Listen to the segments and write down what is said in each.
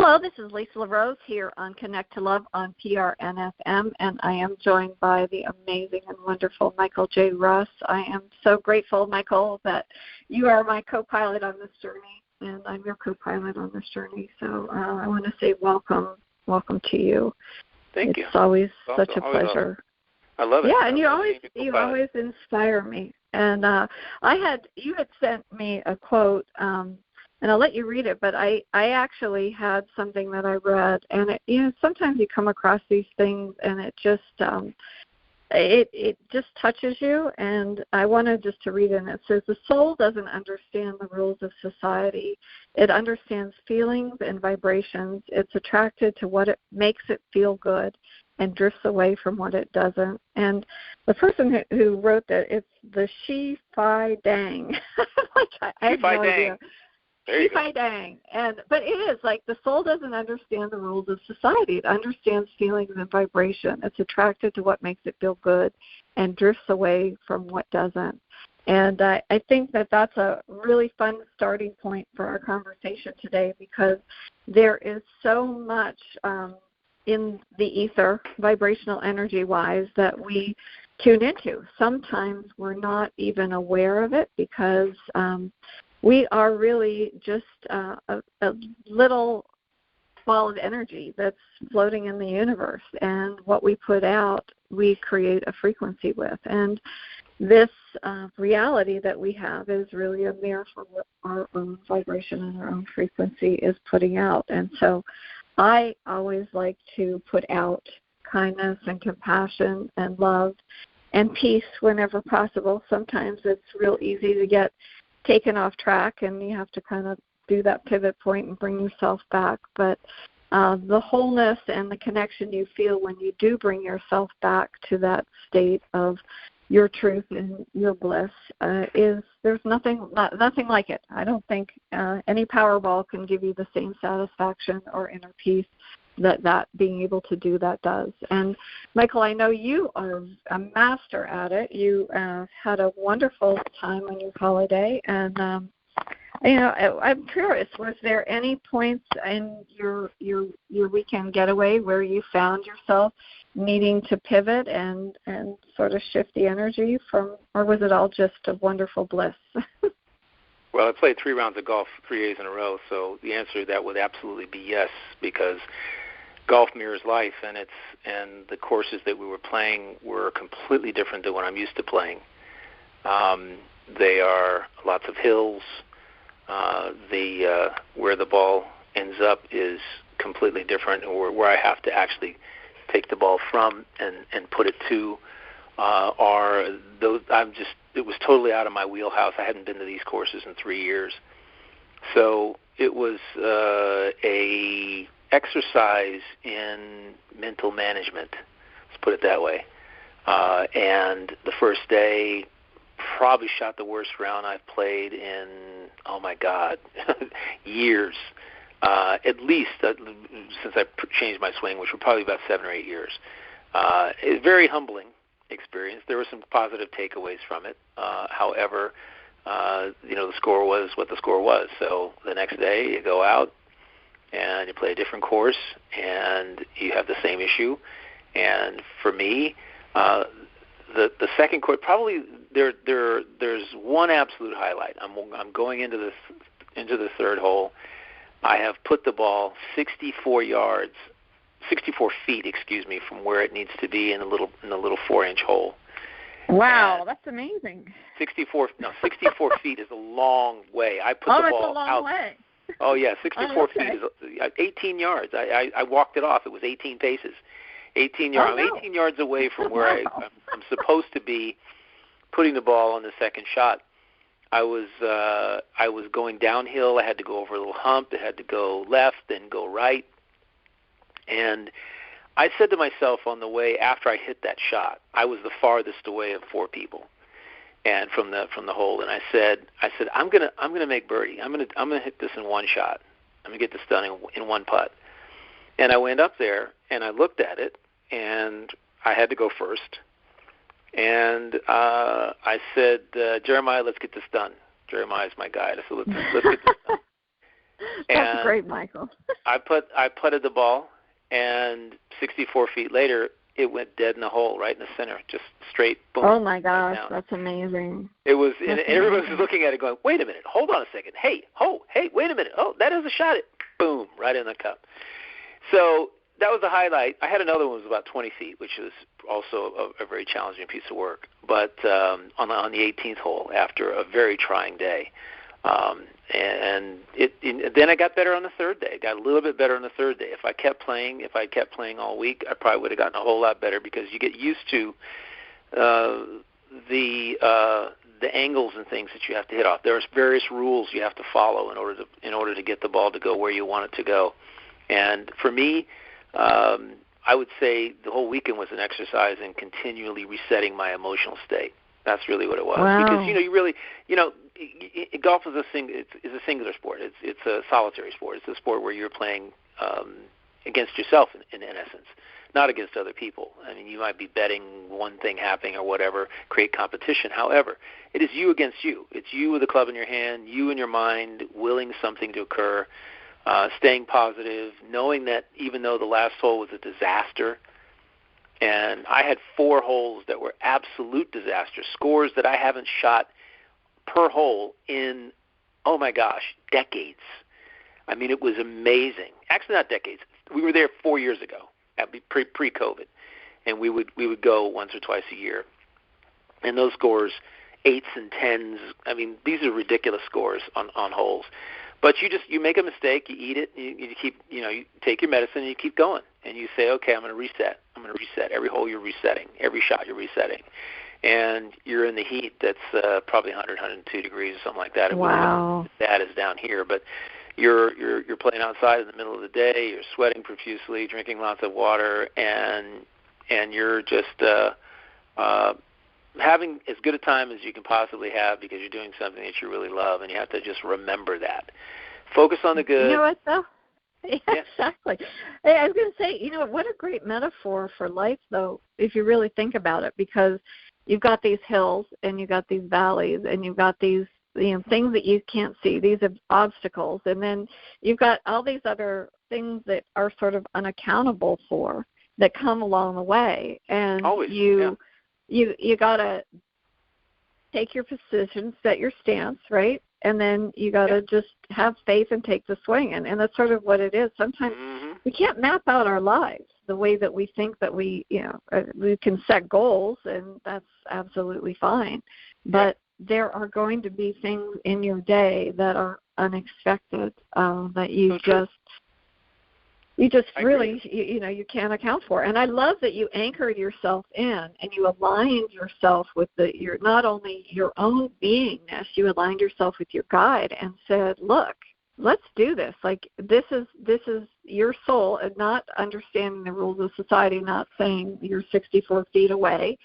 Hello, this is Lisa LaRose here on Connect to Love on PRNFM, and I am joined by the amazing and wonderful Michael J. Russ. I am so grateful, Michael, that you are my co-pilot on this journey, and I'm your co-pilot on this journey. So I want to say welcome to you. Thank you. It's always such a pleasure. I love it. Yeah, and you always inspire me. And you had sent me a quote. And I'll let you read it, but I actually had something that I read, and sometimes you come across these things, and it just it just touches you. And I wanted just to read it. And it says, "The soul doesn't understand the rules of society. It understands feelings and vibrations. It's attracted to what it makes it feel good, and drifts away from what it doesn't." And the person who wrote that, it's the Shi Fi Dang. I have no idea. Dang. But it is like the soul doesn't understand the rules of society. It understands feelings and vibration. It's attracted to what makes it feel good and drifts away from what doesn't. And I think that that's a really fun starting point for our conversation today, because there is so much in the ether, vibrational energy-wise, that we tune into. Sometimes we're not even aware of it, because we are really just a little ball of energy that's floating in the universe, and what we put out, we create a frequency with. And this reality that we have is really a mirror for what our own vibration and our own frequency is putting out. And so I always like to put out kindness and compassion and love and peace whenever possible. Sometimes it's real easy to get taken off track, and you have to kind of do that pivot point and bring yourself back. But the wholeness and the connection you feel when you do bring yourself back to that state of your truth and your bliss there's nothing like it. I don't think any Powerball can give you the same satisfaction or inner peace that being able to do that does. And Michael, I know you are a master at it. You had a wonderful time on your holiday, and I'm curious, was there any points in your weekend getaway where you found yourself needing to pivot and sort of shift the energy from, or was it all just a wonderful bliss? Well, I played 3 rounds of golf 3 days in a row, so the answer to that would absolutely be yes, because golf mirrors life, and the courses that we were playing were completely different than what I'm used to playing. They are lots of hills. Where the ball ends up is completely different, or where I have to actually take the ball from and put it to it was totally out of my wheelhouse. I hadn't been to these courses in 3 years. So it was a exercise in mental management, let's put it that way. And the first day probably shot the worst round I've played in, oh my God, years. At least since I changed my swing, which were probably about 7 or 8 years. A very humbling experience. There were some positive takeaways from it. However, the score was what the score was. So the next day you go out and you play a different course, and you have the same issue. And for me, the second course, probably there's one absolute highlight. I'm going into the third hole. I have put the ball 64 feet, from where it needs to be in a little 4-inch hole. Wow, and that's amazing. 64 feet is a long way. I put the ball it's a long out. way. Oh yeah, 64 feet is 18 yards. I walked it off. It was 18 paces. 18 yards. Oh, no. I'm 18 yards away from where I'm supposed to be putting the ball on the second shot. I was going downhill. I had to go over a little hump. It had to go left, then go right. And I said to myself on the way after I hit that shot, I was the farthest away of 4 people, and from the hole. And I said, I'm gonna make birdie. I'm gonna hit this in one shot. I'm gonna get this done in one putt. And I went up there and I looked at it, and I had to go first. And I said, Jeremiah, let's get this done. Jeremiah's my guide. I said, let's get this done. That's great, Michael. I putted the ball, and 64 feet later, it went dead in the hole, right in the center, just straight boom. Oh my gosh, that's amazing. It was, and everyone was looking at it, going, "Wait a minute, hold on a second, hey, wait a minute, that is a shot, it, boom, right in the cup." So that was the highlight. I had another one that was about 20 feet, which was also a very challenging piece of work, but on the 18th hole after a very trying day. Then I got better on the third day. Got a little bit better on the third day. If I kept playing all week, I probably would have gotten a whole lot better, because you get used to the angles and things that you have to hit off. There's various rules you have to follow in order to get the ball to go where you want it to go. And for me, I would say the whole weekend was an exercise in continually resetting my emotional state. That's really what it was. Wow. Because golf is a singular sport. It's a solitary sport. It's a sport where you're playing against yourself in essence, not against other people. I mean, you might be betting one thing happening or whatever, create competition. However, it is you against you. It's you with a club in your hand, you in your mind, willing something to occur, staying positive, knowing that even though the last hole was a disaster, and I had 4 holes that were absolute disasters, scores that I haven't shot per hole in, oh my gosh, decades. I mean, it was amazing. Actually, not decades. We were there 4 years ago, pre-COVID, and we would go once or twice a year. And those scores, 8s and 10s. I mean, these are ridiculous scores on holes. But you make a mistake, you eat it, you keep, you take your medicine and you keep going, and you say, okay, I'm going to reset. Every hole you're resetting, every shot you're resetting, and you're in the heat that's probably 100, 102 degrees or something like that. Wow. That is down here, but you're playing outside in the middle of the day. You're sweating profusely, drinking lots of water, and you're just having as good a time as you can possibly have, because you're doing something that you really love, and you have to just remember that. Focus on the good. You know what, though? Yeah, exactly. Hey, I was going to say, what a great metaphor for life, though, if you really think about it, because you've got these hills and you've got these valleys and you've got these things that you can't see, these obstacles, and then you've got all these other things that are sort of unaccountable for that come along the way, and always, you got to take your position, set your stance, right? And then you got to just have faith and take the swing. And that's sort of what it is. Sometimes we can't map out our lives the way that we think that we can set goals, and that's absolutely fine. But there are going to be things in your day that are unexpected, that you just really, you can't account for. And I love that you anchored yourself in and you aligned yourself with your not only your own beingness, you aligned yourself with your guide and said, look, let's do this. Like, this is your soul, and not understanding the rules of society, not saying you're 64 feet away,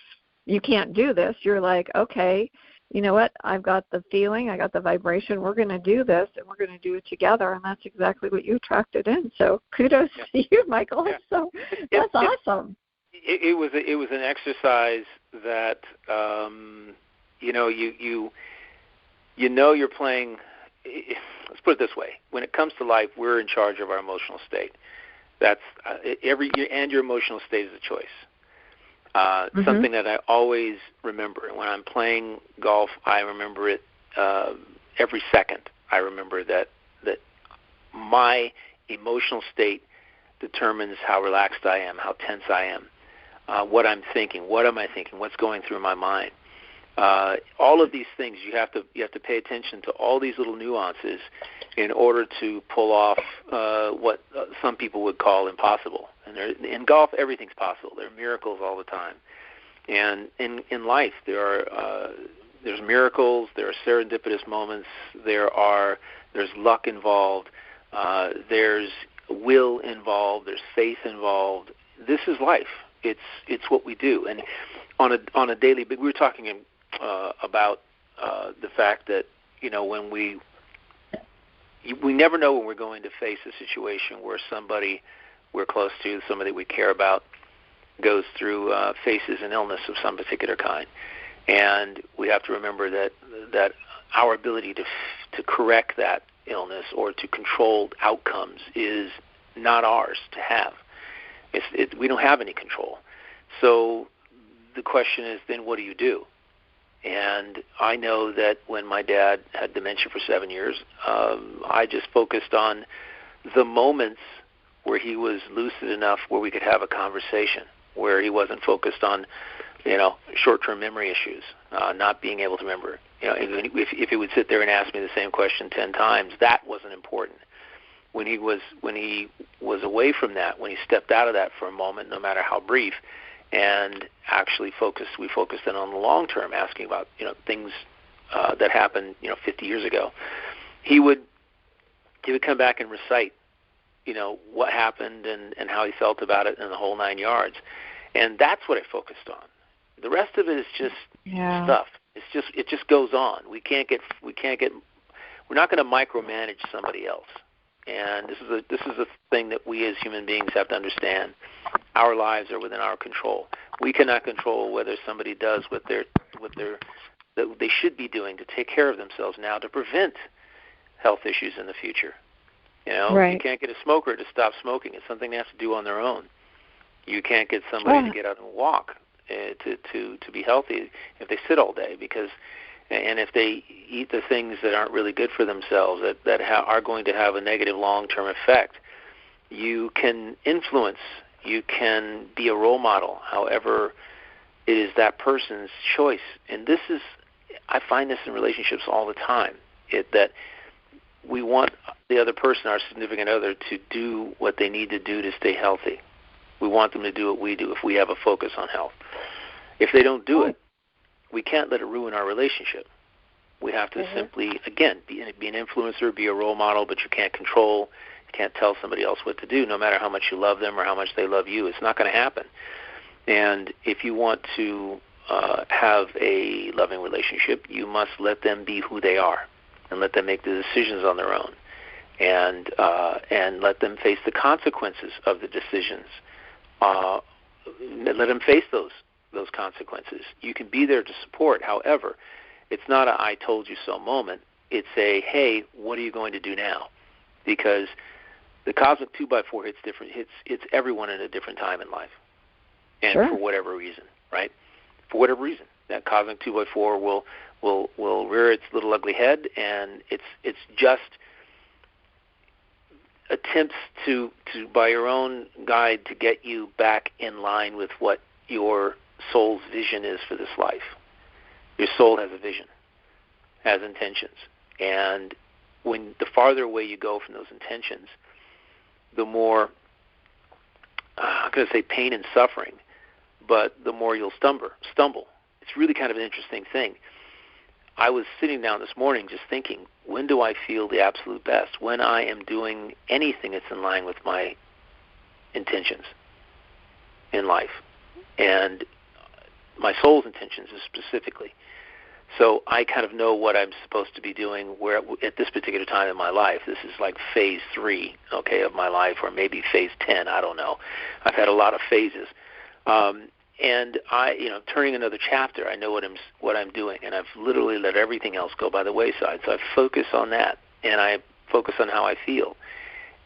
you can't do this. You're like, okay, you know what, I've got the feeling, I got the vibration, we're going to do this, and we're going to do it together, and that's exactly what you attracted in. So kudos to you, Michael. That's awesome. It was an exercise that, you're playing, let's put it this way, when it comes to life, we're in charge of our emotional state. That's and your emotional state is a choice. Something that I always remember. And when I'm playing golf, I remember it every second. I remember that my emotional state determines how relaxed I am, how tense I am, what I'm thinking, what am I thinking, what's going through my mind. All of these things, you have to pay attention to all these little nuances in order to pull off what some people would call impossible. And in golf, everything's possible. There are miracles all the time. And in life, there's miracles. There are serendipitous moments. There's luck involved. There's will involved. There's faith involved. This is life. It's what we do. And on a daily, we were talking about the fact that when we never know when we're going to face a situation where somebody we're close to, somebody we care about, goes through faces an illness of some particular kind, and we have to remember that our ability to correct that illness or to control outcomes is not ours to have. We don't have any control. So the question is, then what do you do? And I know that when my dad had dementia for 7 years, I just focused on the moments where he was lucid enough where we could have a conversation, where he wasn't focused on, short-term memory issues, not being able to remember. If he would sit there and ask me the same question 10 times, that wasn't important. When he was away from that, when he stepped out of that for a moment, no matter how brief, and actually we focused in on the long term, asking about things that happened 50 years ago. He would come back and recite what happened and how he felt about it and the whole 9 yards, and that's what I focused on. The rest of it is just stuff. It just goes on. We're not going to micromanage somebody else. And this is a thing that we as human beings have to understand. Our lives are within our control. We cannot control whether somebody does what they should be doing to take care of themselves now to prevent health issues in the future. Right. You can't get a smoker to stop smoking. It's something they have to do on their own. You can't get somebody to get out and walk to be healthy if they sit all day, and if they eat the things that aren't really good for themselves, that are going to have a negative long-term effect. You can influence, you can be a role model, however it is that person's choice. And I find this in relationships all the time, that we want the other person, our significant other, to do what they need to do to stay healthy. We want them to do what we do if we have a focus on health. If they don't do it, we can't let it ruin our relationship. We have to simply, again, be an influencer, be a role model, but you can't control, you can't tell somebody else what to do, no matter how much you love them or how much they love you. It's not going to happen. And if you want to have a loving relationship, you must let them be who they are and let them make the decisions on their own, and let them face the consequences of the decisions. Let them face those consequences. You can be there to support. However, it's not a "I told you so" moment. It's a "Hey, what are you going to do now?" Because the cosmic 2x4 hits different. Hits everyone at a different time in life, and for whatever reason, right? For whatever reason, that cosmic 2x4 will rear its little ugly head, and it's just attempts to by your own guide to get you back in line with what your soul's vision is for this life. Your soul has a vision, has intentions, and when the farther away you go from those intentions, the more I'm going to say pain and suffering, but the more you'll stumble. It's really kind of an interesting thing. I was sitting down this morning just thinking, when do I feel the absolute best? When I am doing anything that's in line with my intentions in life, and my soul's intentions specifically. So I kind of know what I'm supposed to be doing where at this particular time in my life. This is like phase 3, of my life, or maybe phase 10. I don't know. I've had a lot of phases. And turning another chapter, I know what I'm doing, and I've literally let everything else go by the wayside. So I focus on that, and I focus on how I feel,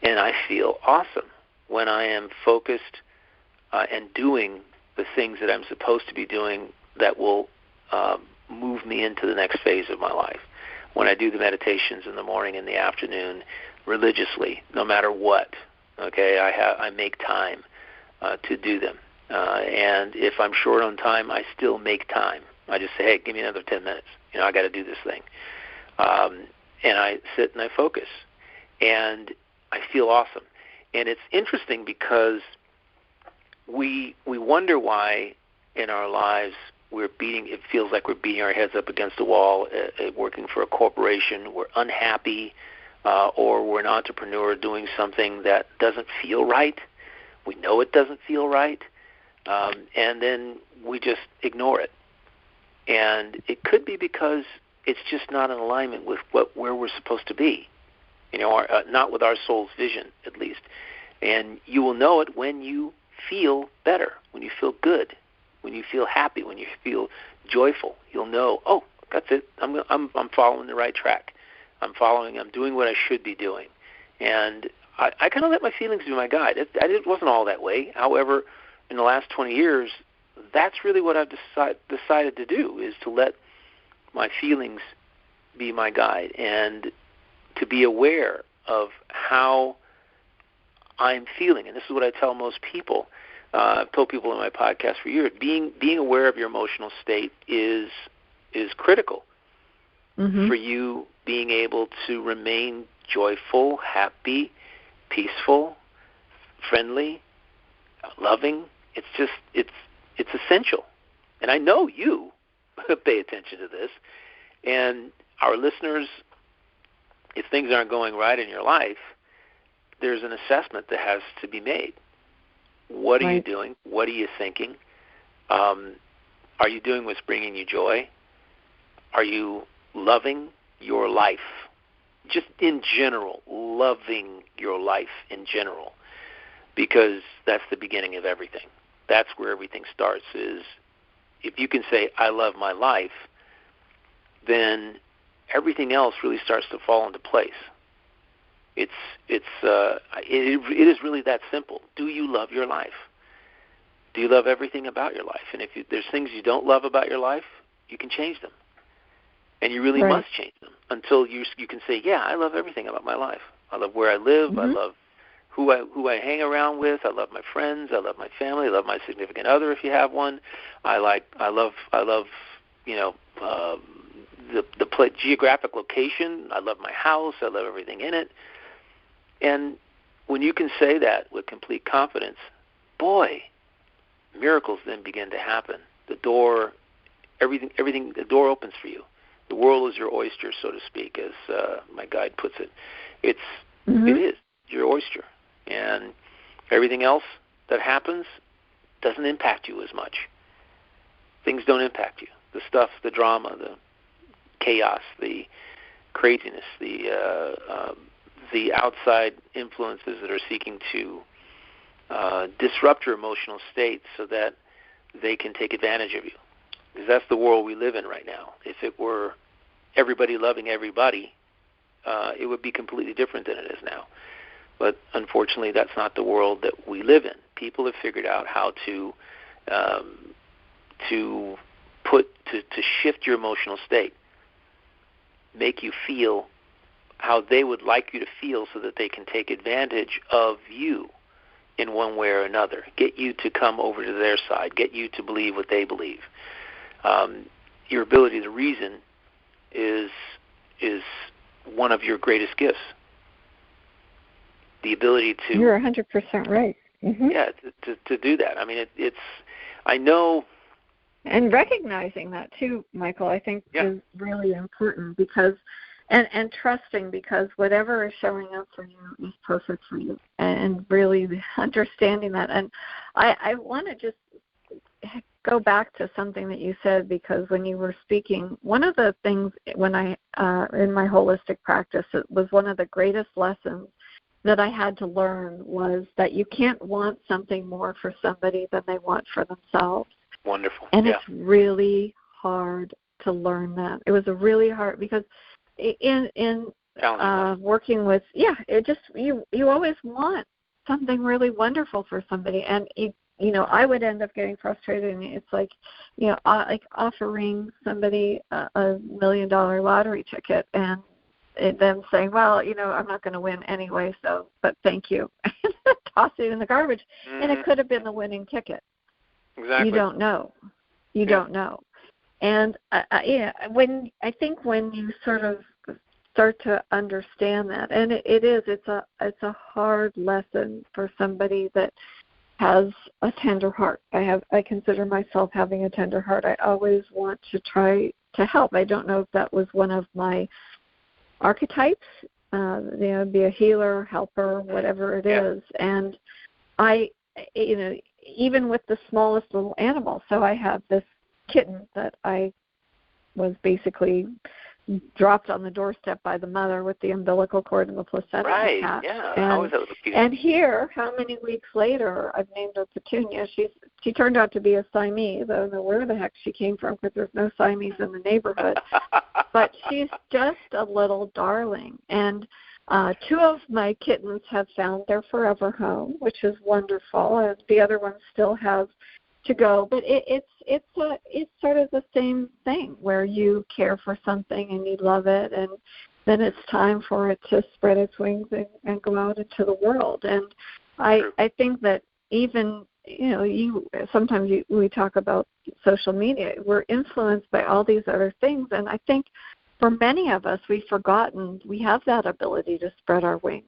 and I feel awesome when I am focused and doing the things that I'm supposed to be doing that will move me into the next phase of my life. When I do the meditations in the morning and the afternoon religiously, no matter what, I make time to do them. And if I'm short on time, I still make time. I just say, hey, give me another 10 minutes. I got to do this thing. And I sit and I focus. And I feel awesome. And it's interesting because we wonder why in our lives it feels like we're beating our heads up against a wall, working for a corporation. We're unhappy, or we're an entrepreneur doing something that doesn't feel right. We know it doesn't feel right. And then we just ignore it. And it could be because it's just not in alignment with where we're supposed to be, not with our soul's vision, at least. And you will know it when you feel better, when you feel good, when you feel happy, when you feel joyful. You'll know, oh, that's it. I'm following the right track. I'm doing what I should be doing. And I kind of let my feelings be my guide. It wasn't all that way. However, in the last 20 years, that's really what I've decided to do, is to let my feelings be my guide and to be aware of how I'm feeling. And this is what I tell most people. I've told people in my podcast for years, being aware of your emotional state is critical for you being able to remain joyful, happy, peaceful, friendly, loving. It's essential. And I know you pay attention to this. And our listeners, if things aren't going right in your life, there's an assessment that has to be made. What are you doing? What are you thinking? Are you doing what's bringing you joy? Are you loving your life? Just in general, loving your life in general, because that's the beginning of everything. That's where everything starts, is if you can say, I love my life, then everything else really starts to fall into place. It is really that simple. Do you love your life? Do you love everything about your life? And if there's things you don't love about your life, you can change them. And you really must change them until you can say, yeah, I love everything about my life. I love where I live. I love who I hang around with. I love my friends. I love my family. I love my significant other if you have one. I love the geographic location. I love my house. I love everything in it. And when you can say that with complete confidence, boy, miracles then begin to happen. The door opens for you. The world is your oyster, so to speak, as my guide puts it. It is your oyster. And everything else that happens doesn't impact you as much. Things don't impact you. The stuff, the drama, the chaos, the craziness, the outside influences that are seeking to disrupt your emotional state so that they can take advantage of you. Because that's the world we live in right now. If it were everybody loving everybody, it would be completely different than it is now. But unfortunately, that's not the world that we live in. People have figured out how to shift your emotional state, make you feel how they would like you to feel so that they can take advantage of you in one way or another, get you to come over to their side, get you to believe what they believe. Your ability to reason is one of your greatest gifts. The ability to... You're 100% right. Yeah, to do that. I mean, I know... And recognizing that, too, Michael, I think is really important because... And trusting, because whatever is showing up for you is perfect for you, and really understanding that. And I want to just go back to something that you said, because when you were speaking, one of the things when I in my holistic practice, it was one of the greatest lessons that I had to learn was that you can't want something more for somebody than they want for themselves. Wonderful. And it's really hard to learn that. It was a really hard, because in working with, it just, you always want something really wonderful for somebody, and I would end up getting frustrated, and it's like, like offering somebody a $1 million lottery ticket and them saying, well, I'm not going to win anyway, but thank you. Toss it in the garbage. And it could have been the winning ticket. Exactly. You don't know. You don't know. And when you sort of start to understand that, and it's a hard lesson for somebody that has a tender heart. I consider myself having a tender heart. I always want to try to help. I don't know if that was one of my archetypes, be a healer, helper, whatever it is. And I, even with the smallest little animal, so I have this kitten that I was basically dropped on the doorstep by the mother with the umbilical cord and the placenta attached. Yeah. And, how is that cute? And here, how many weeks later, I've named her Petunia. She turned out to be a Siamese. I don't know where the heck she came from because there's no Siamese in the neighborhood. But she's just a little darling. And 2 of my kittens have found their forever home, which is wonderful. And the other one still has to go, but it's sort of the same thing where you care for something and you love it, and then it's time for it to spread its wings and go out into the world. And I think that even sometimes we talk about social media. We're influenced by all these other things, and I think for many of us we've forgotten we have that ability to spread our wings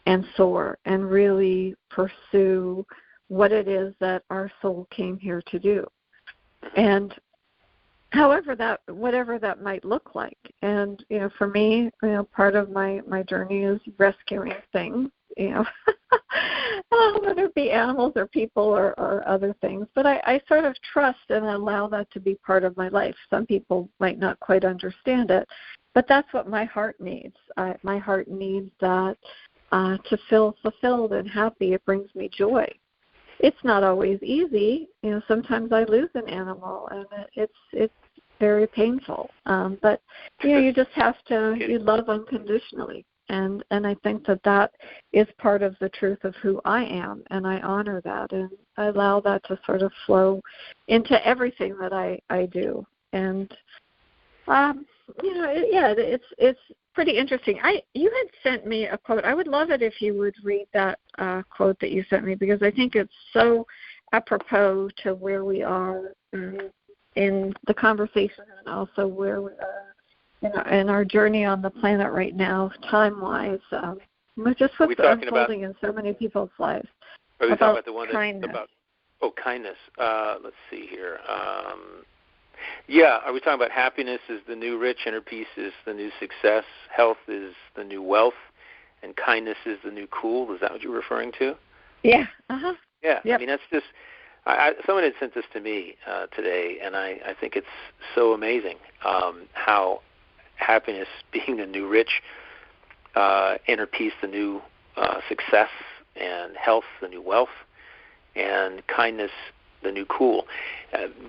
and soar and really pursue what it is that our soul came here to do. And whatever that might look like. And, for me, part of my journey is rescuing things, whether it be animals or people or other things. But I sort of trust and allow that to be part of my life. Some people might not quite understand it, but that's what my heart needs. My heart needs that to feel fulfilled and happy. It brings me joy. It's not always easy. Sometimes I lose an animal, and it's very painful. But you just have to. You love unconditionally, and I think that is part of the truth of who I am, and I honor that, and I allow that to sort of flow into everything that I do. And it's pretty interesting. You had sent me a quote. I would love it if you would read that quote that you sent me, because I think it's so apropos to where we are in the conversation, and also where we are in our journey on the planet right now, time-wise. Just what's unfolding in so many people's lives. Are we talking about the one kindness? Kindness. Let's see here. Yeah, are we talking about happiness is the new rich, inner peace is the new success, health is the new wealth, and kindness is the new cool? Is that what you're referring to? Yeah. Uh-huh. Yeah. Yep. I mean, that's just someone had sent this to me today, and I think it's so amazing how happiness being the new rich, inner peace the new success, and health the new wealth, and kindness the new cool.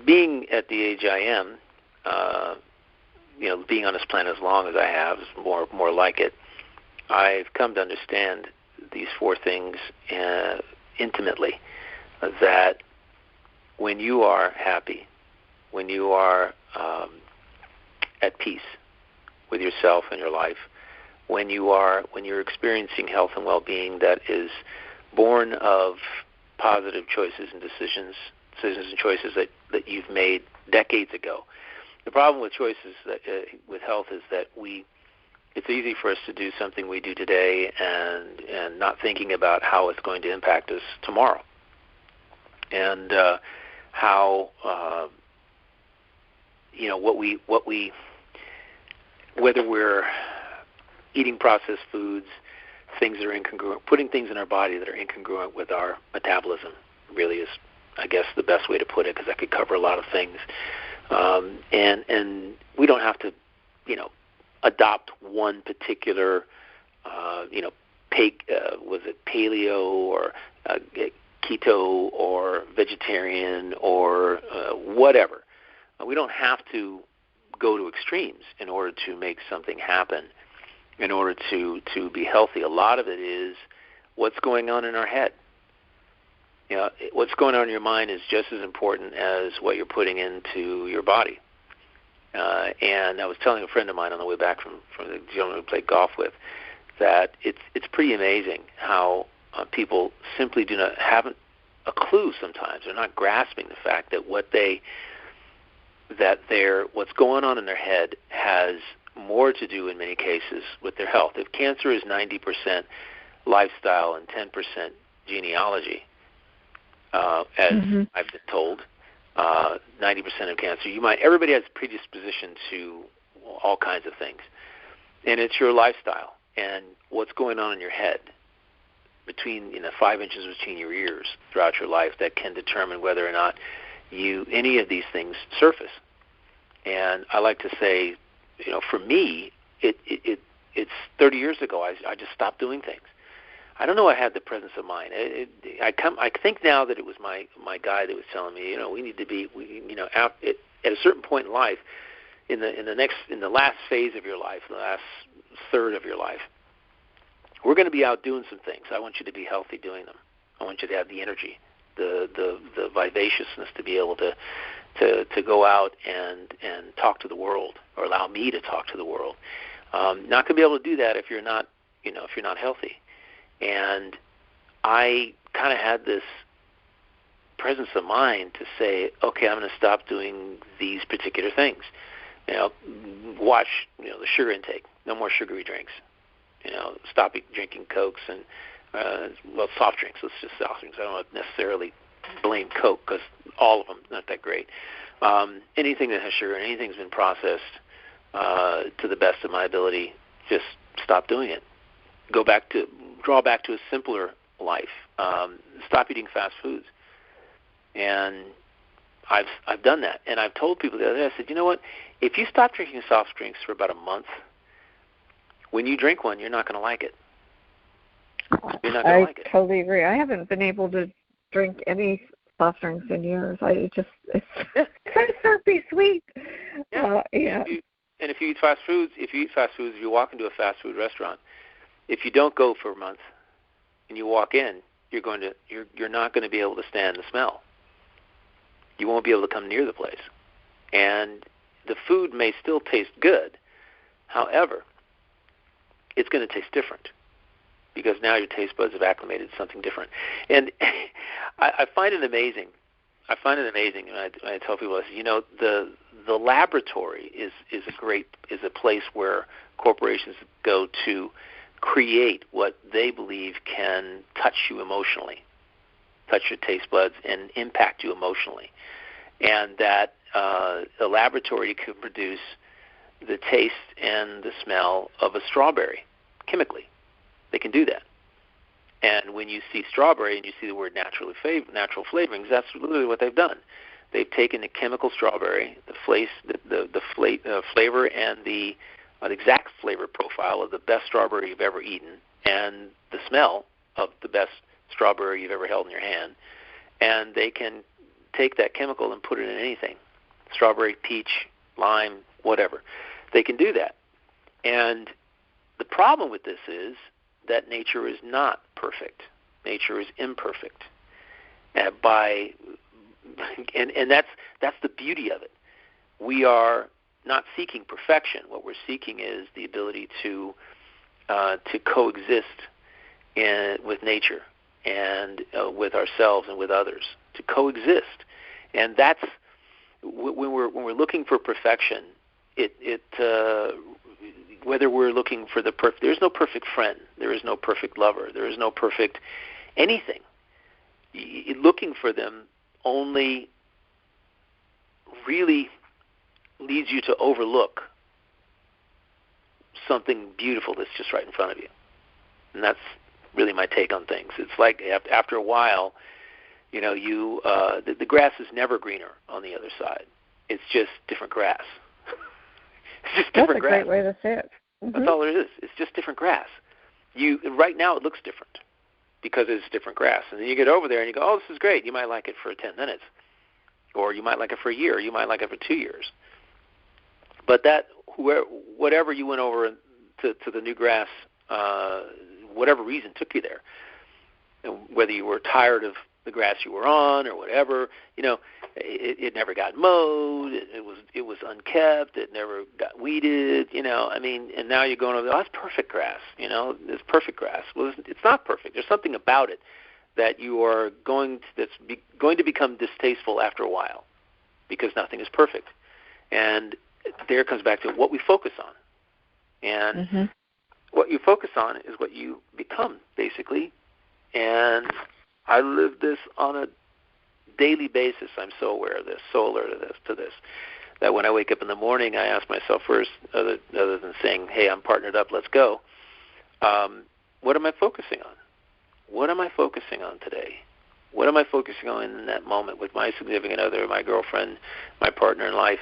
Being at the age I am, being on this planet as long as I have, is more like it. I've come to understand these 4 things intimately. That when you are happy, when you are at peace with yourself and your life, when you're experiencing health and well-being that is born of positive choices and decisions and choices that you've made decades ago. The problem with choices with health is that it's easy for us to do something we do today and not thinking about how it's going to impact us tomorrow, and how whether we're eating processed foods, things that are incongruent, putting things in our body that are incongruent with our metabolism really is, I guess, the best way to put it, because that could cover a lot of things. And we don't have to, adopt one particular, was it paleo or keto or vegetarian or whatever. We don't have to go to extremes in order to make something happen, in order to be healthy. A lot of it is what's going on in our head. What's going on in your mind is just as important as what you're putting into your body. And I was telling a friend of mine on the way back from the gentleman who played golf with that it's pretty amazing how people simply haven't a clue sometimes. They're not grasping the fact that what's going on in their head has more to do in many cases with their health. If cancer is 90% lifestyle and 10% genealogy, as I've been told, 90% of cancer, everybody has predisposition to all kinds of things. And it's your lifestyle and what's going on in your head between 5 inches between your ears throughout your life that can determine whether or not any of these things surface. And I like to say, for me, it's 30 years ago. I just stopped doing things. I don't know. I had the presence of mind. I think now that it was my guy that was telling me, we need to be, at a certain point in life, in the last phase of your life, the last third of your life, we're going to be out doing some things. I want you to be healthy doing them. I want you to have the energy, the vivaciousness to be able to go out and talk to the world, or allow me to talk to the world. Not going to be able to do that if you're not healthy. And I kind of had this presence of mind to say, okay, I'm going to stop doing these particular things. Watch the sugar intake. No more sugary drinks. Stop drinking Cokes and soft drinks. Let's just soft drinks. I don't necessarily blame Coke, because all of them not that great. Anything that has sugar and anything that's been processed to the best of my ability, just stop doing it. Draw back to a simpler life. Stop eating fast foods. And I've done that. And I've told people the other day, I said, you know what? If you stop drinking soft drinks for about a month, when you drink one, you're not going to like it. You're not going to like it. I totally agree. I haven't been able to drink any soft drinks in years. It's not be sweet. Yeah. And if you eat fast foods, if you walk into a fast food restaurant, if you don't go for a month and you walk in, you're not going to be able to stand the smell. You won't be able to come near the place. And the food may still taste good. However, it's going to taste different, because now your taste buds have acclimated to something different. And I find it amazing. And I tell people, I say, the laboratory is a place where corporations go to create what they believe can touch you emotionally, touch your taste buds, and impact you emotionally. And that a laboratory can produce the taste and the smell of a strawberry chemically. They can do that. And when you see strawberry and you see the word natural flavorings, that's literally what they've done. They've taken the chemical strawberry, the flavor and the exact flavor profile of the best strawberry you've ever eaten, and the smell of the best strawberry you've ever held in your hand, and they can take that chemical and put it in anything, strawberry, peach, lime, whatever. They can do that. And the problem with this is that nature is not perfect. Nature is imperfect. And that's the beauty of it. We are not seeking perfection. What we're seeking is the ability to coexist with nature and with ourselves and with others, to coexist. And that's when we're looking for perfection. Whether we're looking for the perfect, there's no perfect friend, there is no perfect lover, there is no perfect anything. Looking for them only really leads you to overlook something beautiful that's just right in front of you. And that's really my take on things. It's like after a while, the grass is never greener on the other side. It's just different grass. It's just different grass. That's a great way to say it. Mm-hmm. That's all it is. It's just different grass. Right now it looks different because it's different grass. And then you get over there and you go, oh, this is great. You might like it for 10 minutes. Or you might like it for a year. Or you might like it for 2 years. But whatever you went over to the new grass, whatever reason took you there, and whether you were tired of the grass you were on or whatever, it never got mowed. It was unkept. It never got weeded. And now you're going over, oh, that's perfect grass. It's perfect grass. Well, it's not perfect. There's something about it that that's going to become distasteful after a while, because nothing is perfect. And there comes back to what we focus on. And what you focus on is what you become, basically. And I live this on a daily basis. I'm so aware of this, so alert to this, that when I wake up in the morning, I ask myself first, other than saying, hey, I'm partnered up, let's go, what am I focusing on? What am I focusing on today? What am I focusing on in that moment with my significant other, my girlfriend, my partner in life?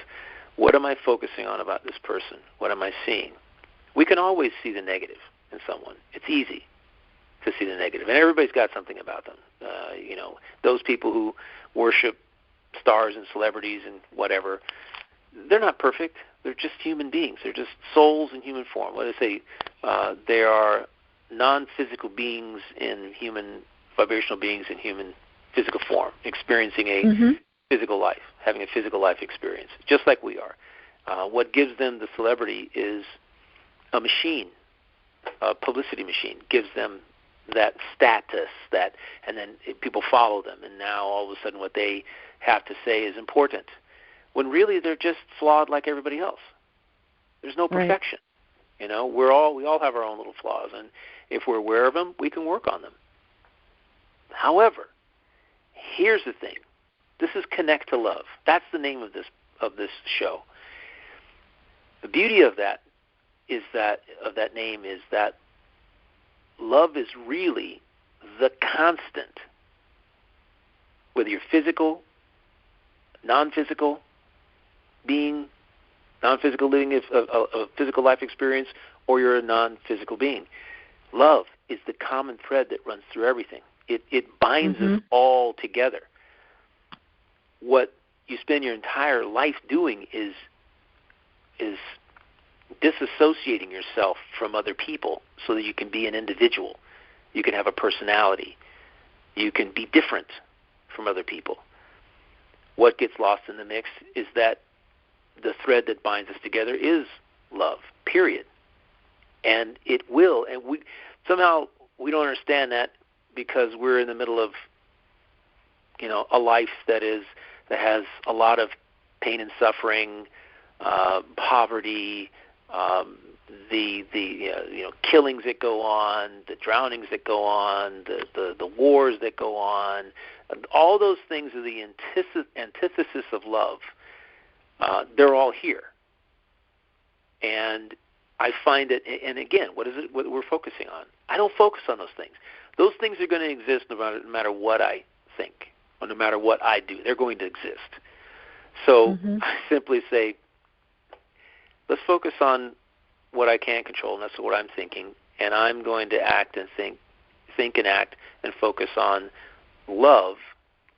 What am I focusing on about this person? What am I seeing? We can always see the negative in someone. It's easy to see the negative, and everybody's got something about them. Those people who worship stars and celebrities and whatever, they're not perfect. They're just human beings. They're just souls in human form. What do they say? They are non-physical beings in human, vibrational beings in human physical form, experiencing a physical life, having a physical life experience, just like we are. What gives them the celebrity is a machine, a publicity machine, gives them that status, and then people follow them, and now all of a sudden what they have to say is important, when really they're just flawed like everybody else. There's no perfection. Right. We all have our own little flaws, and if we're aware of them, we can work on them. However, here's the thing. This is Connect to Love. That's the name of this show. The beauty of that name is that love is really the constant. Whether you're physical, non-physical being, non-physical living a physical life experience, or you're a non-physical being, love is the common thread that runs through everything. It binds us all together. What you spend your entire life doing is disassociating yourself from other people so that you can be an individual. You can have a personality. You can be different from other people. What gets lost in the mix is that the thread that binds us together is love, period. And it will. And we don't understand that because we're in the middle of a life that has a lot of pain and suffering, poverty, the killings that go on, the drownings that go on, the wars that go on, all those things are the antithesis of love. They're all here, and I find it. And again, what is it? What we're focusing on? I don't focus on those things. Those things are going to exist no matter what I think, or no matter what I do. They're going to exist. So I simply say, let's focus on what I can control, and that's what I'm thinking. And I'm going to act and think and act and focus on love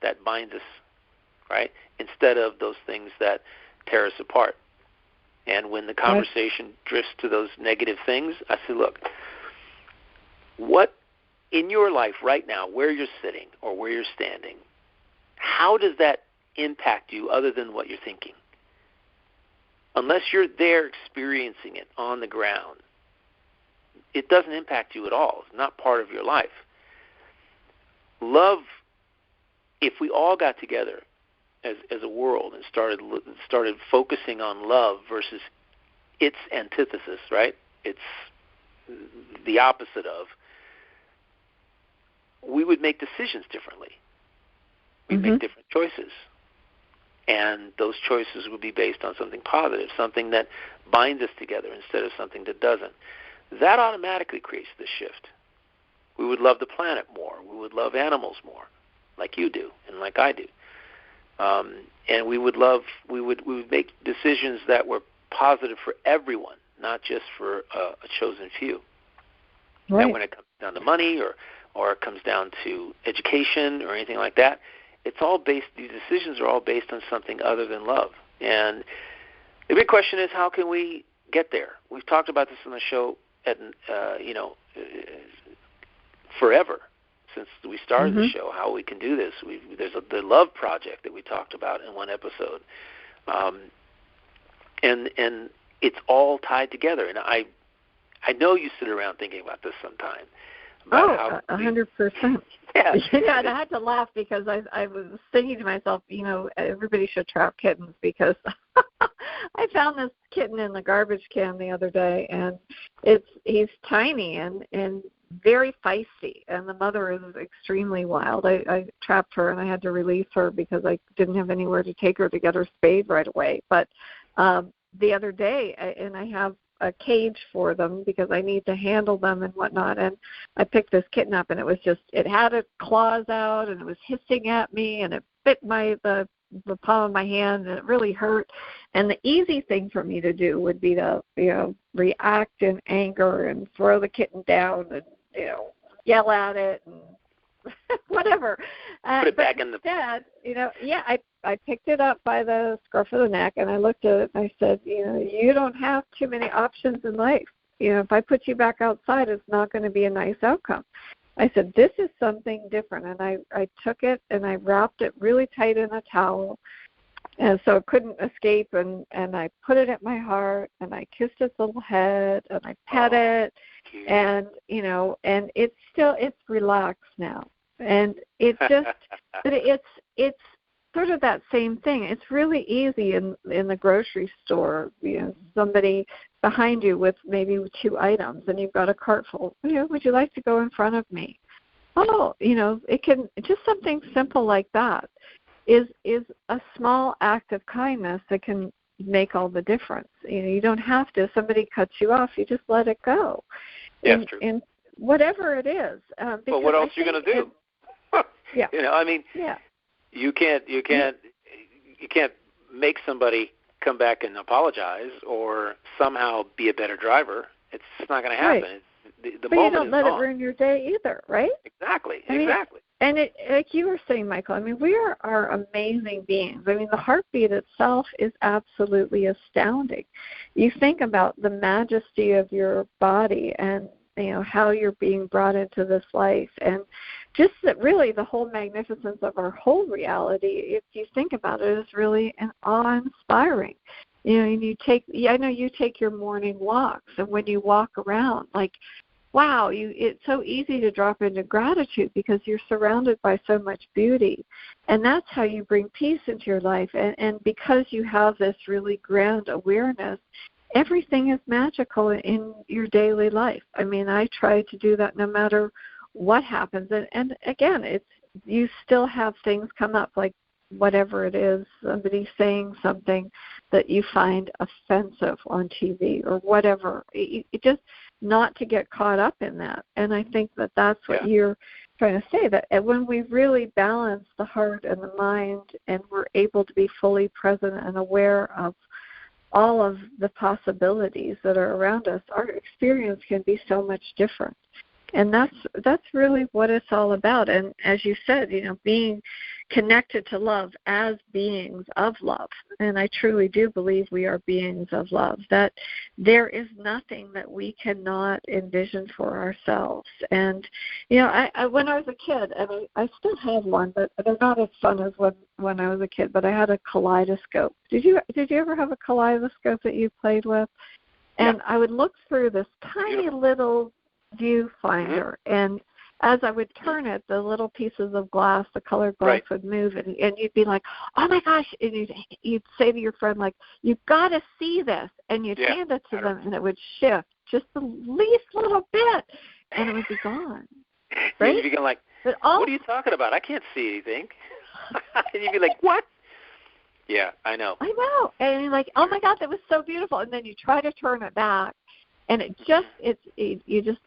that binds us, right? Instead of those things that tear us apart. And when the conversation drifts to those negative things, I say, look, what in your life right now, where you're sitting or where you're standing, how does that impact you other than what you're thinking? Unless you're there experiencing it on the ground, it doesn't impact you at all. It's not part of your life. Love, if we all got together as a world and started focusing on love versus its antithesis, right? It's the opposite of, we would make decisions differently. We'd make different choices. And those choices would be based on something positive, something that binds us together instead of something that doesn't. That automatically creates this shift. We would love the planet more. We would love animals more, like you do and like I do. And we would make decisions that were positive for everyone, not just for a chosen few. Right. And when it comes down to money or it comes down to education or anything like that, these decisions are all based on something other than love. And the big question is, how can we get there? We've talked about this on the show forever since we started the show, how we can do this. There's the Love Project that we talked about in one episode. And it's all tied together. And I know you sit around thinking about this sometime. 100%. Yeah. And I had to laugh because I was thinking to myself, everybody should trap kittens, because I found this kitten in the garbage can the other day, and he's tiny and very feisty, and the mother is extremely wild. I trapped her, and I had to release her because I didn't have anywhere to take her to get her spayed right away. But the other day, and I have a cage for them because I need to handle them and whatnot, and I picked this kitten up, and it had its claws out, and it was hissing at me, and it bit the the palm of my hand, and it really hurt. And the easy thing for me to do would be to, react in anger and throw the kitten down and, yell at it and whatever. Put it back in the... Instead, I picked it up by the scruff of the neck, and I looked at it, and I said, you don't have too many options in life. If I put you back outside, it's not going to be a nice outcome. I said, this is something different. And I took it, and I wrapped it really tight in a towel, and so it couldn't escape, and I put it at my heart, and I kissed its little head, and I pet it, and, and it's relaxed now. And it's just, but it's sort of that same thing. It's really easy in the grocery store, somebody behind you with maybe 2 items, and you've got a cart full. Would you like to go in front of me? Oh, it can, just something simple like that is a small act of kindness that can make all the difference. You don't have to. If somebody cuts you off, you just let it go. That's true. And whatever it is. Well, what else are you going to do? Yeah. Yeah. You can't make somebody come back and apologize or somehow be a better driver. It's not going to happen. Right. The but moment you don't is let gone. it ruin your day either, right? Exactly. And it, like you were saying, Michael, we are amazing beings. The heartbeat itself is absolutely astounding. You think about the majesty of your body and, how you're being brought into this life, and just that really the whole magnificence of our whole reality, if you think about it, is really an awe-inspiring. And I know you take your morning walks, and when you walk around, like, wow, it's so easy to drop into gratitude because you're surrounded by so much beauty. And that's how you bring peace into your life. And because you have this really grand awareness, everything is magical in your daily life. I try to do that no matter what happens. And again, you still have things come up, like whatever it is, somebody saying something that you find offensive on TV or whatever. It just not to get caught up in that. And I think that that's what you're trying to say, that when we really balance the heart and the mind and we're able to be fully present and aware of all of the possibilities that are around us, our experience can be so much different. And that's really what it's all about. And as you said, being connected to love as beings of love. And I truly do believe we are beings of love, that there is nothing that we cannot envision for ourselves. And, I when I was a kid, and I still have one, but they're not as fun as when I was a kid, but I had a kaleidoscope. Did you ever have a kaleidoscope that you played with? And I would look through this tiny little viewfinder, and as I would turn it, the little pieces of glass, the colored glass would move, and you'd be like, oh my gosh, and you'd say to your friend, like, you've got to see this, and you'd hand it to them, and it would shift just the least little bit, and it would be gone. Right? You'd be going like, what are you talking about? I can't see anything. And you'd be like, what? Yeah, I know. And you're like, oh my God, that was so beautiful, and then you try to turn it back, and it just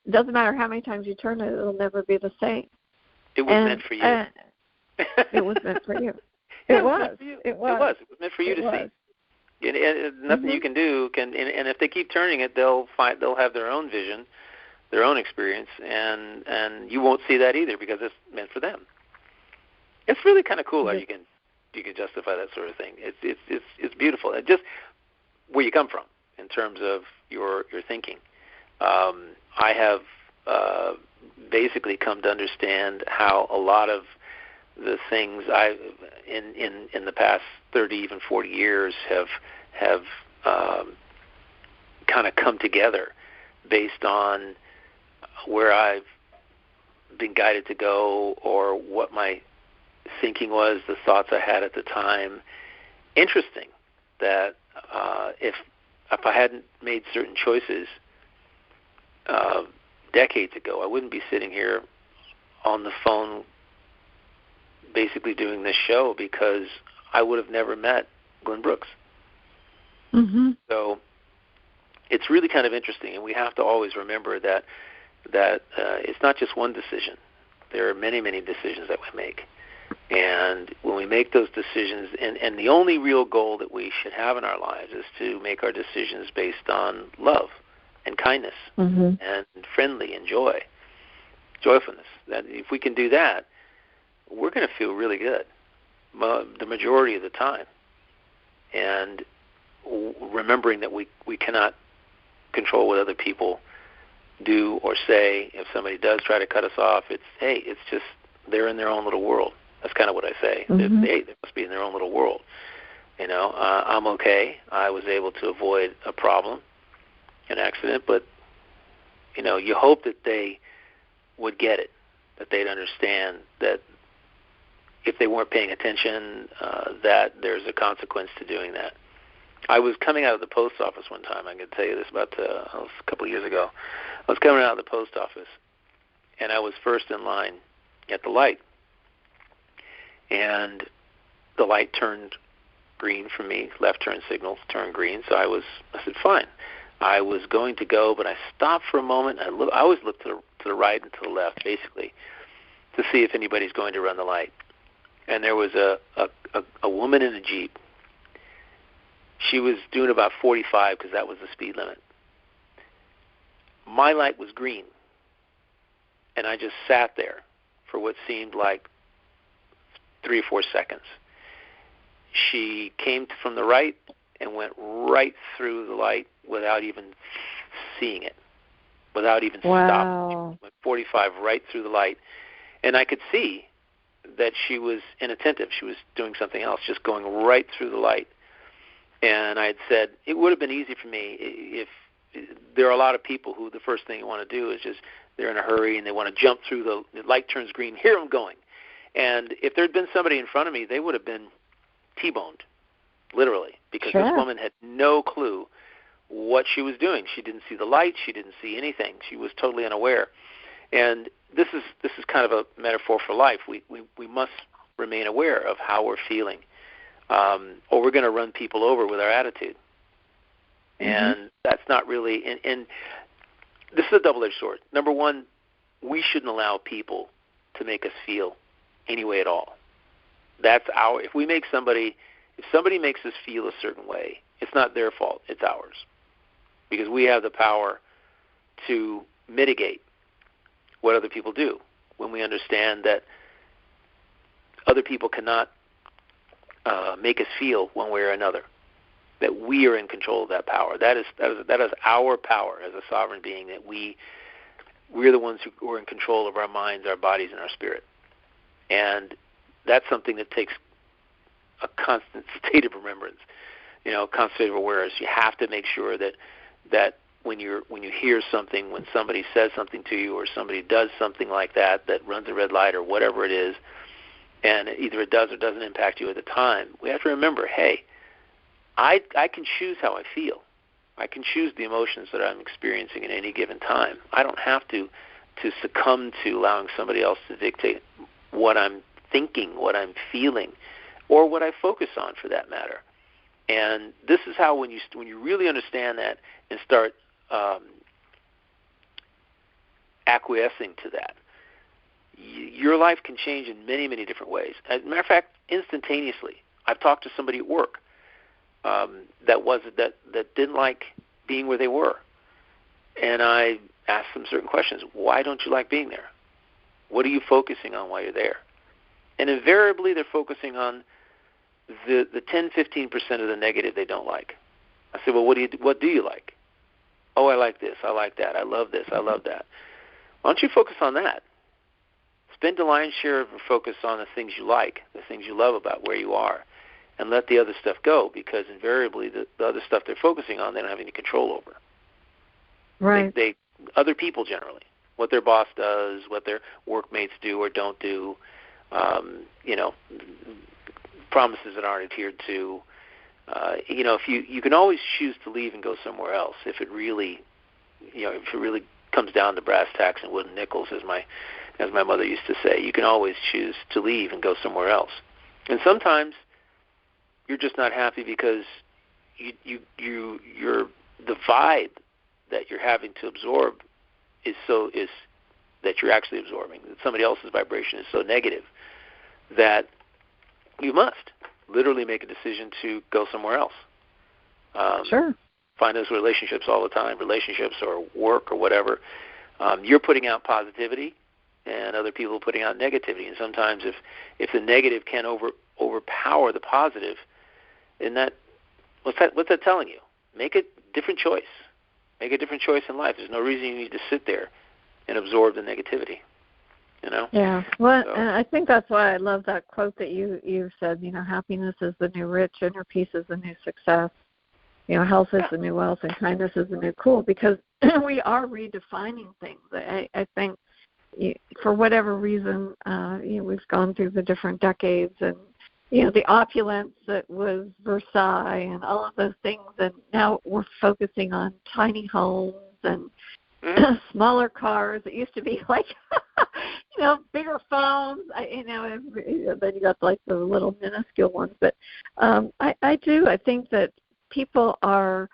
doesn't matter how many times you turn it, it'll never be the same. It was meant for you. It was meant for you. It was. It was meant for you to see. And nothing you can do and if they keep turning it, they'll have their own vision, their own experience, and you won't see that either because it's meant for them. It's really kind of cool how you can justify that sort of thing. It's beautiful. It just where you come from in terms of your thinking. I have basically come to understand how a lot of the things I in the past 30, even 40 years have kind of come together based on where I've been guided to go or what my thinking was, the thoughts I had at the time. Interesting that if I hadn't made certain choices decades ago, I wouldn't be sitting here on the phone basically doing this show because I would have never met Glenn Brooks. Mm-hmm. So it's really kind of interesting, and we have to always remember that it's not just one decision. There are many, many decisions that we make. And when we make those decisions, and the only real goal that we should have in our lives is to make our decisions based on love and kindness and friendly and joyfulness. That if we can do that, we're going to feel really good the majority of the time. And remembering that we cannot control what other people do or say. If somebody does try to cut us off, it's just they're in their own little world. That's kind of what I say. They must be in their own little world. I'm okay. I was able to avoid a problem, an accident, but, you hope that they would get it, that they'd understand that if they weren't paying attention, that there's a consequence to doing that. I was coming out of the post office one time. I can tell you this about a couple of years ago. I was coming out of the post office, and I was first in line at the light. And the light turned green for me. Left turn signal turned green. So I said, fine. I was going to go, but I stopped for a moment. I always look to the right and to the left, basically, to see if anybody's going to run the light. And there was a woman in a Jeep. She was doing about 45 because that was the speed limit. My light was green, and I just sat there for what seemed like 3 or 4 seconds. She came from the right and went right through the light without even seeing it, without even stopping. She went 45 right through the light, and I could see that she was inattentive. She was doing something else, just going right through the light. And I had said, it would have been easy for me if there are a lot of people who the first thing you want to do is just they're in a hurry and they want to jump through the light turns green, here I'm going. And if there had been somebody in front of me, they would have been T-boned, literally, because this woman had no clue what she was doing. She didn't see the light. She didn't see anything. She was totally unaware. And this is kind of a metaphor for life. We must remain aware of how we're feeling, or we're going to run people over with our attitude. And that's not really and this is a double-edged sword. Number one, we shouldn't allow people to make us feel any way at all. That's if somebody makes us feel a certain way, it's not their fault, it's ours. Because we have the power to mitigate what other people do when we understand that other people cannot make us feel one way or another, that we are in control of that power. That is our power as a sovereign being, that we're the ones who are in control of our minds, our bodies, and our spirit. And that's something that takes a constant state of remembrance, constant state of awareness. You have to make sure that when you hear something, when somebody says something to you or somebody does something like that runs a red light or whatever it is, and either it does or doesn't impact you at the time, we have to remember, hey, I can choose how I feel. I can choose the emotions that I'm experiencing at any given time. I don't have to succumb to allowing somebody else to dictate what I'm thinking, what I'm feeling, or what I focus on, for that matter. And this is how, when you really understand that and start acquiescing to that, your life can change in many, many different ways. As a matter of fact, instantaneously. I've talked to somebody at work that didn't like being where they were, and I asked them certain questions. Why don't you like being there? What are you focusing on while you're there? And invariably, they're focusing on the 10-15% of the negative they don't like. I said, well, what do you like? Oh, I like this. I like that. I love this. I love that. Why don't you focus on that? Spend the lion's share of your focus on the things you like, the things you love about where you are, and let the other stuff go, because invariably the other stuff they're focusing on, they don't have any control over. Right. They other people generally, what their boss does, what their workmates do or don't do, promises that aren't adhered to. If you can always choose to leave and go somewhere else if it really comes down to brass tacks and wooden nickels, as my mother used to say. You can always choose to leave and go somewhere else. And sometimes you're just not happy because you're the vibe that you're having to absorb is that you're actually absorbing. Somebody else's vibration is so negative that you must literally make a decision to go somewhere else. Sure. Find those relationships all the time, relationships or work or whatever. You're putting out positivity, and other people are putting out negativity. And sometimes if the negative can overpower the positive, then what's that telling you? Make a different choice. Make a different choice in life. There's no reason you need to sit there and absorb the negativity. You know? Yeah. Well, and I think that's why I love that quote that you said. You know, happiness is the new rich, inner peace is the new success. You know, health is the new wealth, and kindness is the new cool. Because we are redefining things. I think for whatever reason, we've gone through the different decades, and the opulence that was Versailles and all of those things, and now we're focusing on tiny homes and smaller cars. It used to be like, bigger phones. Then you got like the little minuscule ones. But I think that people are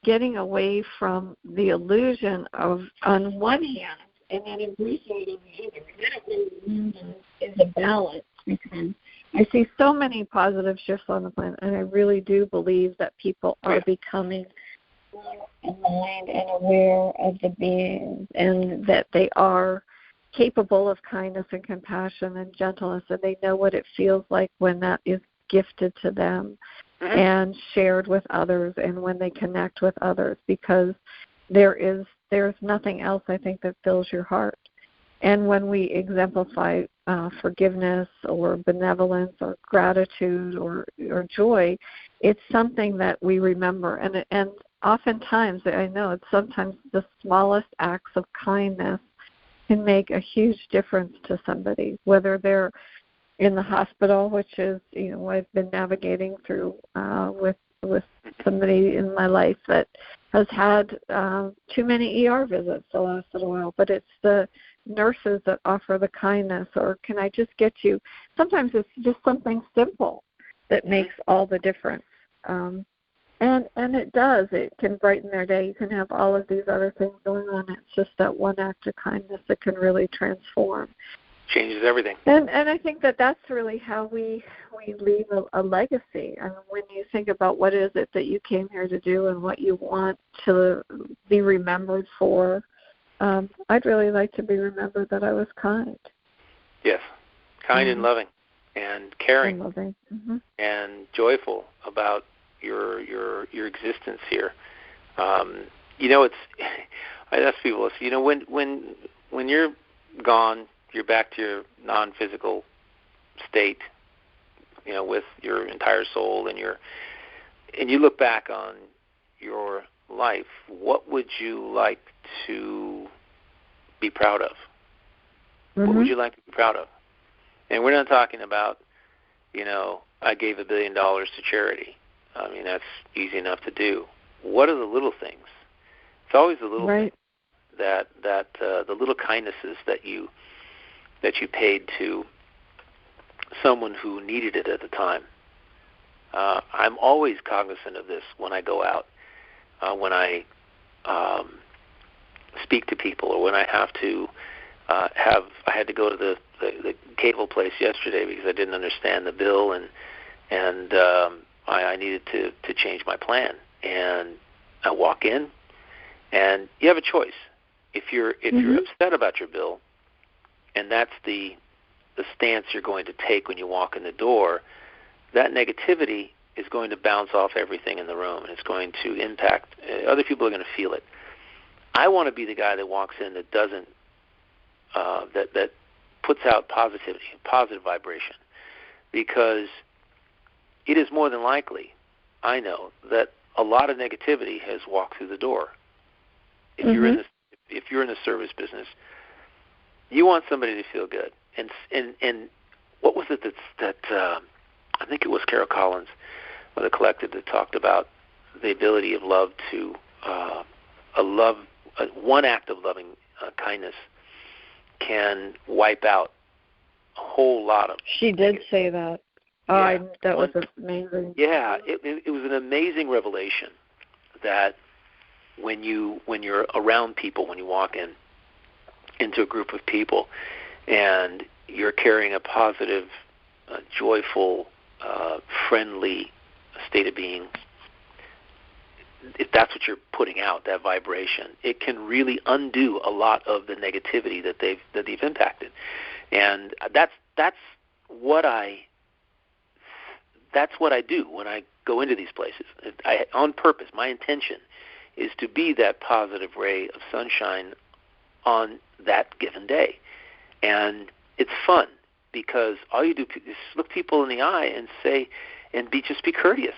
getting away from the illusion of, on one hand, and then embracing it on the other. I don't really know is a balance between. I see so many positive shifts on the planet, and I really do believe that people are becoming more aligned and aware of the beings, and that they are capable of kindness and compassion and gentleness, and they know what it feels like when that is gifted to them and shared with others, and when they connect with others, because there's nothing else, I think, that fills your heart. And when we exemplify forgiveness or benevolence or gratitude or joy, it's something that we remember. And oftentimes, I know it's sometimes the smallest acts of kindness can make a huge difference to somebody, whether they're in the hospital, which is, I've been navigating through with somebody in my life that has had too many ER visits the last little while, but it's the nurses that offer the kindness, or can I just get you? Sometimes it's just something simple that makes all the difference. And it does. It can brighten their day. You can have all of these other things going on. It's just that one act of kindness that can really transform. Changes everything. And I think that that's really how we leave a legacy. I mean, when you think about what is it that you came here to do and what you want to be remembered for, I'd really like to be remembered that I was kind. Yes, kind and loving and caring and loving. and joyful about your existence here. It's I ask people, when you're gone, you're back to your non-physical state, with your entire soul, and you look back on your life, what would you like to be proud of? What would you like to be proud of? And we're not talking about, I gave $1 billion to charity. I mean, that's easy enough to do. What are the little things? It's always the little things that the little kindnesses that you paid to someone who needed it at the time. I'm always cognizant of this when I go out, when I speak to people, or when I have to I had to go to the cable place yesterday because I didn't understand the bill, and I needed to change my plan. And I walk in, and you have a choice. If you're upset about your bill, and that's the stance you're going to take when you walk in the door, that negativity is going to bounce off everything in the room, and it's going to impact other people. Are going to feel it. I want to be the guy that walks in that doesn't that puts out positivity, positive vibration, because it is more than likely, I know, that a lot of negativity has walked through the door. If you're in the service business, you want somebody to feel good. And what was it that I think it was Carol Collins, or the collective, that talked about the ability of love to one act of loving kindness can wipe out a whole lot of. She did say that. That was amazing. Yeah, it was an amazing revelation that when you're around people, when you walk into a group of people, and you're carrying a positive joyful, friendly state of being, if that's what you're putting out, that vibration, it can really undo a lot of the negativity that they've impacted. And that's what I do when I go into these places. On purpose, my intention is to be that positive ray of sunshine on that given day. And it's fun because all you do is look people in the eye and say, and just be courteous.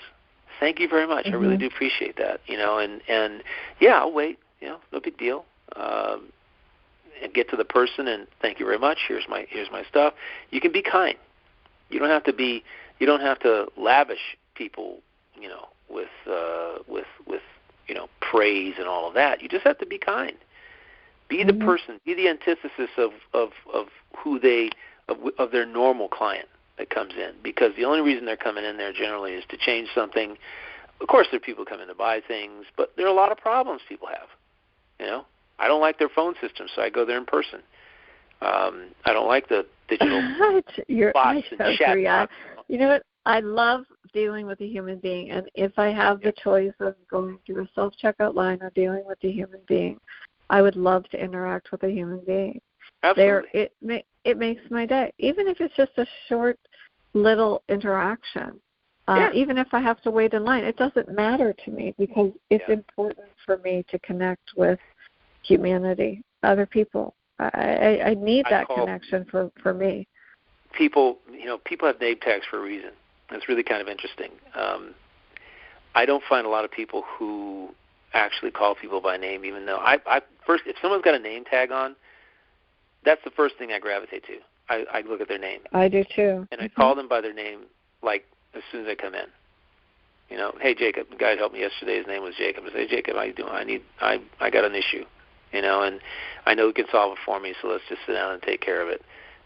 Thank you very much. I really do appreciate that. And yeah, I'll wait. No big deal. And get to the person and thank you very much. Here's my stuff. You can be kind. You don't have to lavish people, with praise and all of that. You just have to be kind. Be the person. Be the antithesis of who of their normal client that comes in, because the only reason they're coming in there generally is to change something. Of course, there are people coming to buy things, but there are a lot of problems people have. I don't like their phone system, so I go there in person. I don't like the digital bots and chat bots. You know what? I love dealing with a human being, and if I have the choice of going through a self-checkout line or dealing with a human being, I would love to interact with a human being. Absolutely. It makes my day, even if it's just a short little interaction. Even if I have to wait in line, it doesn't matter to me because it's important for me to connect with humanity, other people. I need that connection for me. People have name tags for a reason. It's really kind of interesting. I don't find a lot of people who actually call people by name, even though first, if someone's got a name tag on, that's the first thing I gravitate to. I look at their name. I do too. And I call them by their name, like as soon as they come in. Hey Jacob, the guy who helped me yesterday, his name was Jacob. I say, hey Jacob, how you doing? I got an issue, and I know he can solve it for me, so let's just sit down and take care of it.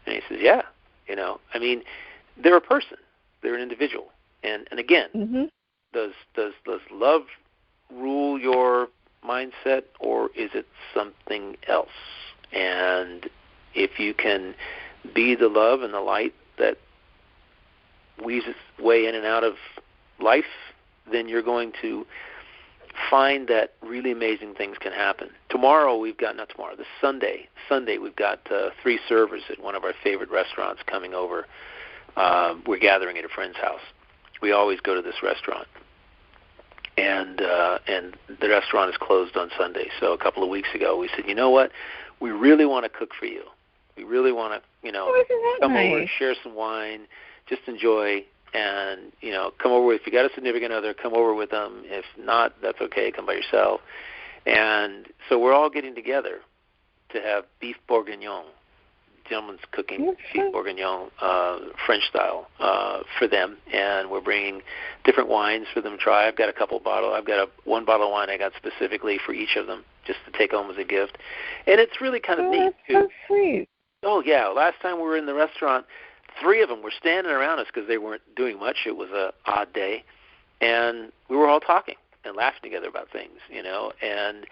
And he says, yeah, they're a person, they're an individual, and again, does love rule your mindset, or is it something else? And if you can be the love and the light that weaves its way in and out of life, then you're going to find that really amazing things can happen. This Sunday we've got 3 servers at one of our favorite restaurants coming over. We're gathering at a friend's house. We always go to this restaurant. And the restaurant is closed on Sunday. So a couple of weeks ago we said, you know what? We really want to cook for you. We really want to, come over, share some wine, just enjoy, and, come over. If you got a significant other, come over with them. If not, that's okay. Come by yourself. And so we're all getting together to have beef bourguignon. Gentleman's cooking beef bourguignon, French style, for them, and we're bringing different wines for them to try. I've got one bottle of wine I got specifically for each of them, just to take home as a gift, and it's really kind of neat too. So sweet. Oh yeah, last time we were in the restaurant, 3 of them were standing around us because they weren't doing much. It was an odd day, and we were all talking and laughing together about things, and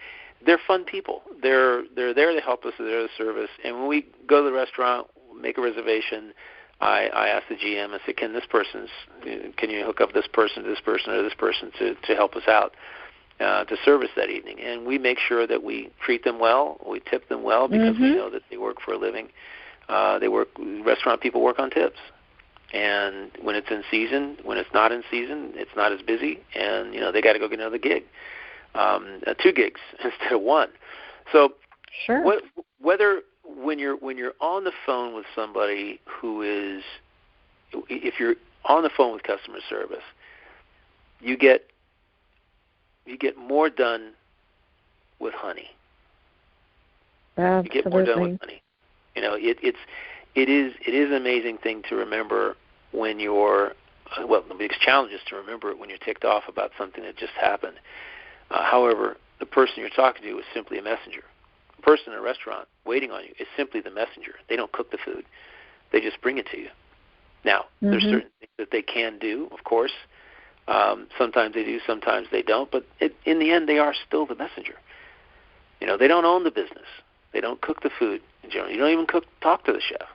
they're fun people. They're there to help us. They're there to serve us. And when we go to the restaurant, make a reservation, I ask the GM, I say, can you hook up this person to this person or this person to help us out, to service that evening? And we make sure that we treat them well, we tip them well, because we know that they work for a living. Restaurant people work on tips. And when it's in season, when it's not in season, it's not as busy, and they got to go get another gig. 2 gigs instead of 1. So, sure. Whether when you're on the phone with somebody if you're on the phone with customer service, you get more done with honey. Absolutely. You get more done with honey. It is an amazing thing to remember when you're the biggest challenge is to remember it when you're ticked off about something that just happened. However, the person you're talking to is simply a messenger. The person in a restaurant waiting on you is simply the messenger. They don't cook the food. They just bring it to you. Now, there's certain things that they can do, of course. Sometimes they do, sometimes they don't. But in the end, they are still the messenger. They don't own the business. They don't cook the food in general. You don't even talk to the chef.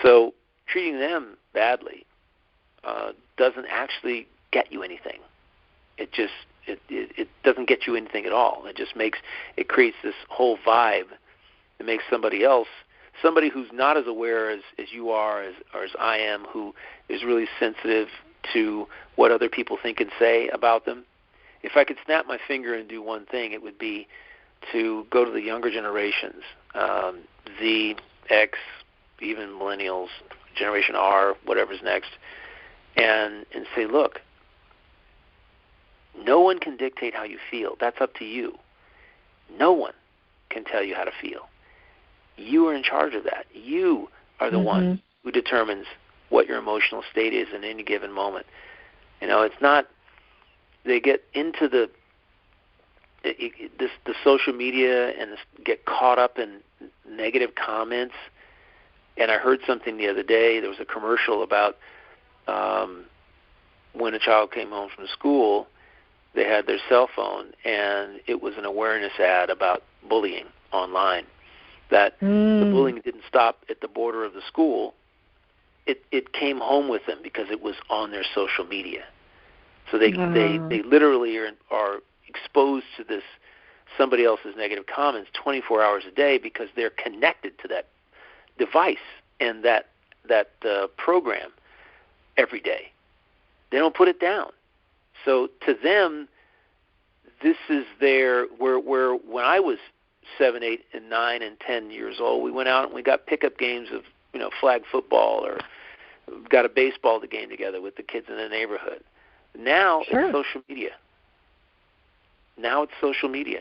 So treating them badly doesn't actually get you anything. It doesn't get you anything at all. It creates this whole vibe that makes somebody who's not as aware as you are, or as I am, who is really sensitive to what other people think and say about them. If I could snap my finger and do one thing, it would be to go to the younger generations, Z, X, even millennials, Generation R, whatever's next, and say, look, no one can dictate how you feel. That's up to you. No one can tell you how to feel. You are in charge of that. You are the one who determines what your emotional state is in any given moment. It's not, they get into the social media and get caught up in negative comments. And I heard something the other day. There was a commercial about when a child came home from school, they had their cell phone, and it was an awareness ad about bullying online. That the bullying didn't stop at the border of the school. It came home with them because it was on their social media. So they literally are exposed to this somebody else's negative comments 24 hours a day because they're connected to that device and that program every day. They don't put it down. So to them, this is where when I was 7, 8, and 9, and 10 years old, we went out and we got pickup games of flag football, or got a baseball game together with the kids in the neighborhood. Now it's social media.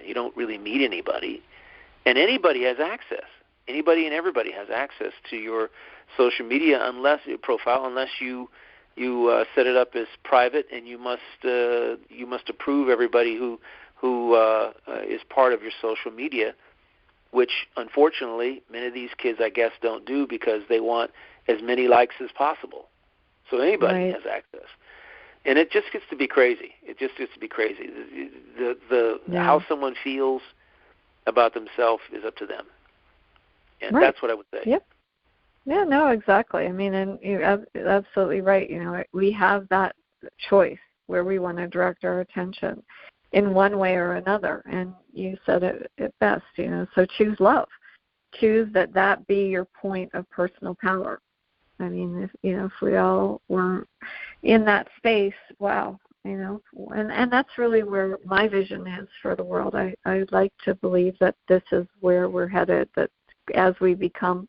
You don't really meet anybody, and anybody has access. Anybody and everybody has access to your social media unless you set it up as private, and you must approve everybody who is part of your social media, which unfortunately many of these kids, I guess, don't do because they want as many likes as possible. So anybody has access. And it just gets to be crazy. How someone feels about themselves is up to them. And that's what I would say. Yep. Yeah, no, exactly. I mean, and you're absolutely right. We have that choice where we want to direct our attention in one way or another. And you said it best, so choose love. Choose that be your point of personal power. I mean, if we all were in that space, wow, and that's really where my vision is for the world. I'd like to believe that this is where we're headed, that as we become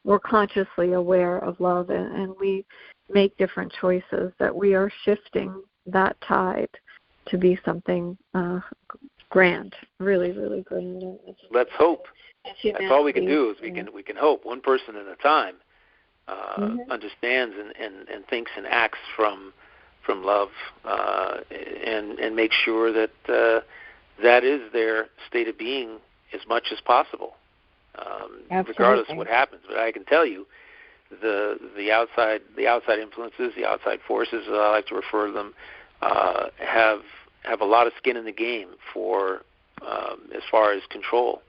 more consciously aware of love and we make different choices, that we are shifting that tide to be something grand, really, really grand. Let's hope. That's all we can do is we can hope, one person at a time. Understands and thinks and acts from love, and make sure that that is their state of being as much as possible, regardless of what happens. But I can tell you, the outside influences, the outside forces, as I like to refer to them, have a lot of skin in the game for as far as control,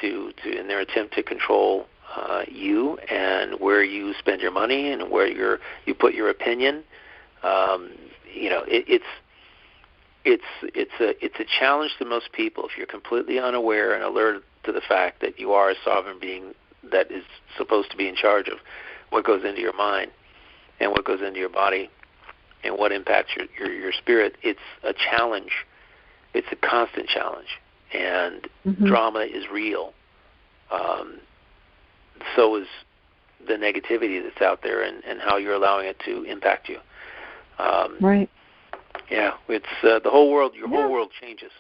in their attempt to control you and where you spend your money and where you put your opinion. It's a challenge to most people if you're completely unaware and alert to the fact that you are a sovereign being that is supposed to be in charge of what goes into your mind and what goes into your body and what impacts your spirit. It's a challenge. It's a constant challenge, and drama is real. So is the negativity that's out there and how you're allowing it to impact you. Right. Yeah, it's the whole world. Your whole world changes.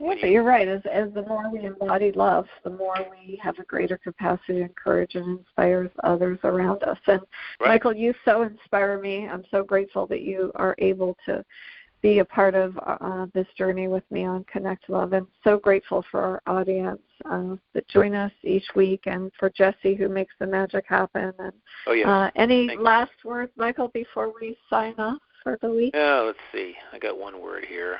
Yeah, but you're right. As the more we embody love, the more we have a greater capacity to encourage and inspire others around us. And Michael, you so inspire me. I'm so grateful that you are able to be a part of this journey with me on Connect Love, and so grateful for our audience that join us each week, and for Jesse who makes the magic happen. And any last words, Michael, before we sign off for the week? Yeah, let's see. I got one word here.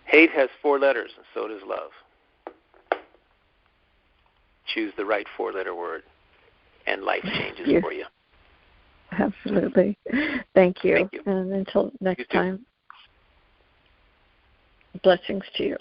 Hate has 4 letters, and so does love. Choose the right 4-letter word and life changes for you. Absolutely. Thank you. Thank you. And until next time, blessings to you.